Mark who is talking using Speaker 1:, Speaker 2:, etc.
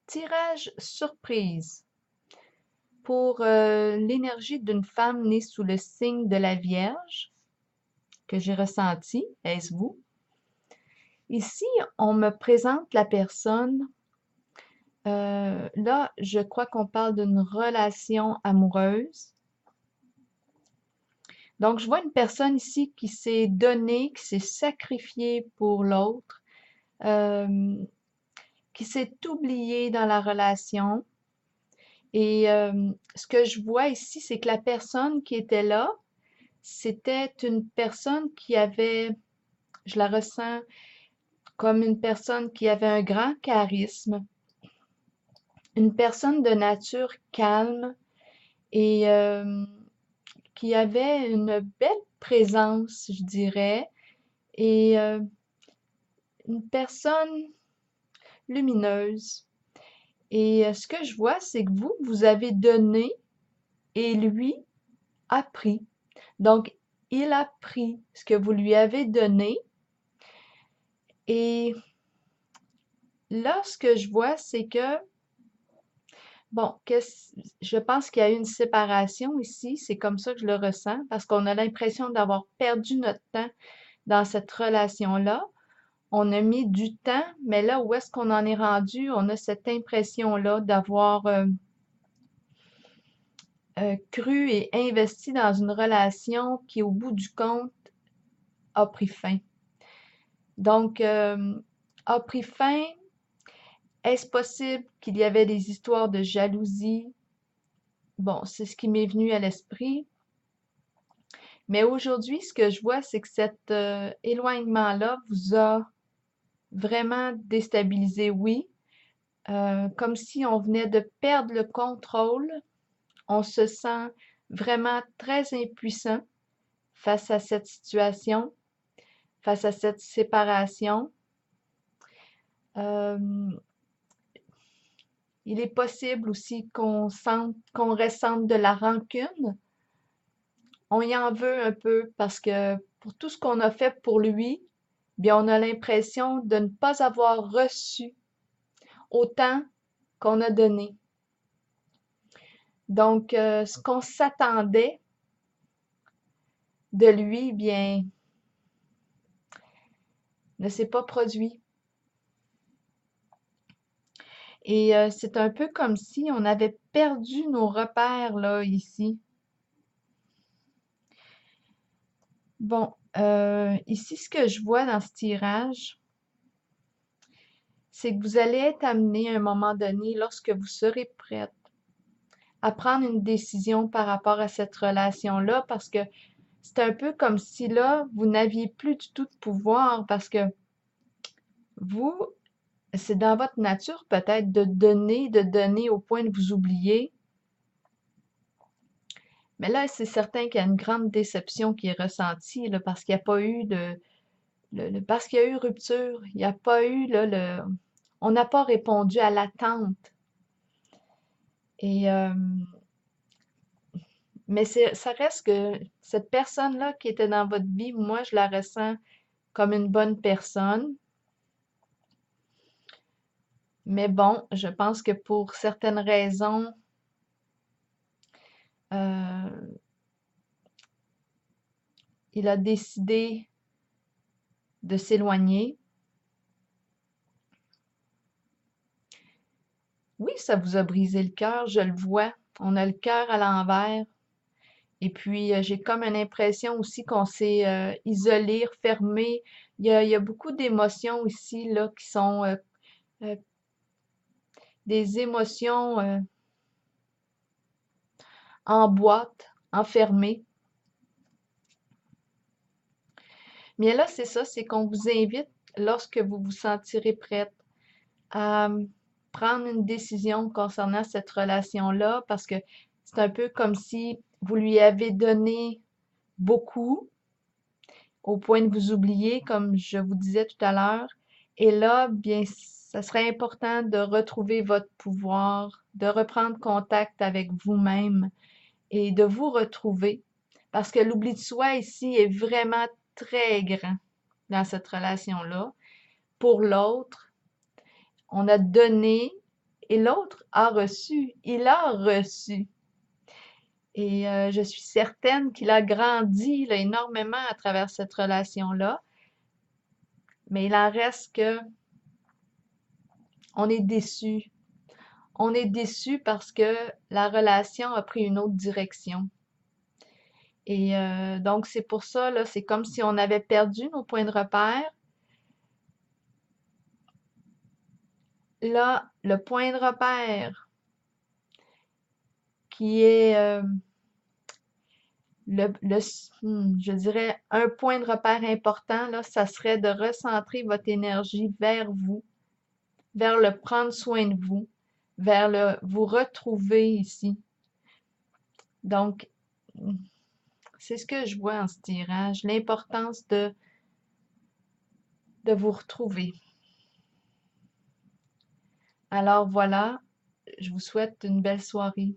Speaker 1: Tirage surprise pour l'énergie d'une femme née sous le signe de la Vierge que j'ai ressenti. Est-ce vous? Ici, on me présente la personne. Là, je crois qu'on parle d'une relation amoureuse. Donc, je vois une personne ici qui s'est donnée, qui s'est sacrifiée pour l'autre, euh, qui s'est oubliée dans la relation. Et ce que je vois ici, c'est que la personne qui était là, c'était une personne qui avait, je la ressens comme une personne qui avait un grand charisme, une personne de nature calme et qui avait une belle présence, je dirais, et une personne lumineuse. Et ce que je vois, c'est que vous avez donné et lui a pris. Donc, il a pris ce que vous lui avez donné. Et là, ce que je vois, c'est que, bon, je pense qu'il y a eu une séparation ici. C'est comme ça que je le ressens, parce qu'on a l'impression d'avoir perdu notre temps dans cette relation-là. On a mis du temps, mais là, où est-ce qu'on en est rendu? On a cette impression-là d'avoir cru et investi dans une relation qui, au bout du compte, a pris fin. Donc, a pris fin. Est-ce possible qu'il y avait des histoires de jalousie? Bon, c'est ce qui m'est venu à l'esprit. Mais aujourd'hui, ce que je vois, c'est que cet éloignement-là vous a vraiment déstabilisé, oui. Comme si on venait de perdre le contrôle. On se sent vraiment très impuissant face à cette situation, face à cette séparation. Euh, il est possible aussi qu'on ressente de la rancune. On y en veut un peu parce que pour tout ce qu'on a fait pour lui, bien, on a l'impression de ne pas avoir reçu autant qu'on a donné. Donc, ce qu'on s'attendait de lui, bien, ne s'est pas produit. Et c'est un peu comme si on avait perdu nos repères là, ici. Bon, ici, ce que je vois dans ce tirage, c'est que vous allez être amené à un moment donné, lorsque vous serez prête, à prendre une décision par rapport à cette relation-là, parce que c'est un peu comme si là, vous n'aviez plus du tout de pouvoir, parce que vous, c'est dans votre nature peut-être de donner au point de vous oublier. Mais là, c'est certain qu'il y a une grande déception qui est ressentie, là, parce qu'il n'y a pas eu parce qu'il y a eu rupture. Il n'y a pas eu, là, on n'a pas répondu à l'attente. Et, mais ça reste que cette personne-là qui était dans votre vie, moi, je la ressens comme une bonne personne. Mais bon, je pense que pour certaines raisons, euh, il a décidé de s'éloigner. Oui, ça vous a brisé le cœur, je le vois. On a le cœur à l'envers. Et puis, j'ai comme une impression aussi qu'on s'est isolé, refermé. Il y a beaucoup d'émotions ici, là, qui sont euh, des émotions en boîte, enfermées. Mais là, c'est ça, c'est qu'on vous invite, lorsque vous vous sentirez prête, à prendre une décision concernant cette relation-là, parce que c'est un peu comme si vous lui avez donné beaucoup, au point de vous oublier, comme je vous disais tout à l'heure. Et là, bien, ça serait important de retrouver votre pouvoir, de reprendre contact avec vous-même et de vous retrouver. Parce que l'oubli de soi ici est vraiment très grand dans cette relation-là. Pour l'autre, on a donné et l'autre a reçu. Il a reçu. Et je suis certaine qu'il a grandi là, énormément à travers cette relation-là. Mais il en reste que on est déçu. On est déçu parce que la relation a pris une autre direction. Et donc, c'est pour ça, là, c'est comme si on avait perdu nos points de repère. Là, le point de repère qui est je dirais, un point de repère important, là, ça serait de recentrer votre énergie vers vous, vers le prendre soin de vous, vers le vous retrouver ici. Donc, c'est ce que je vois en ce tirage, l'importance de vous retrouver. Alors voilà, je vous souhaite une belle soirée.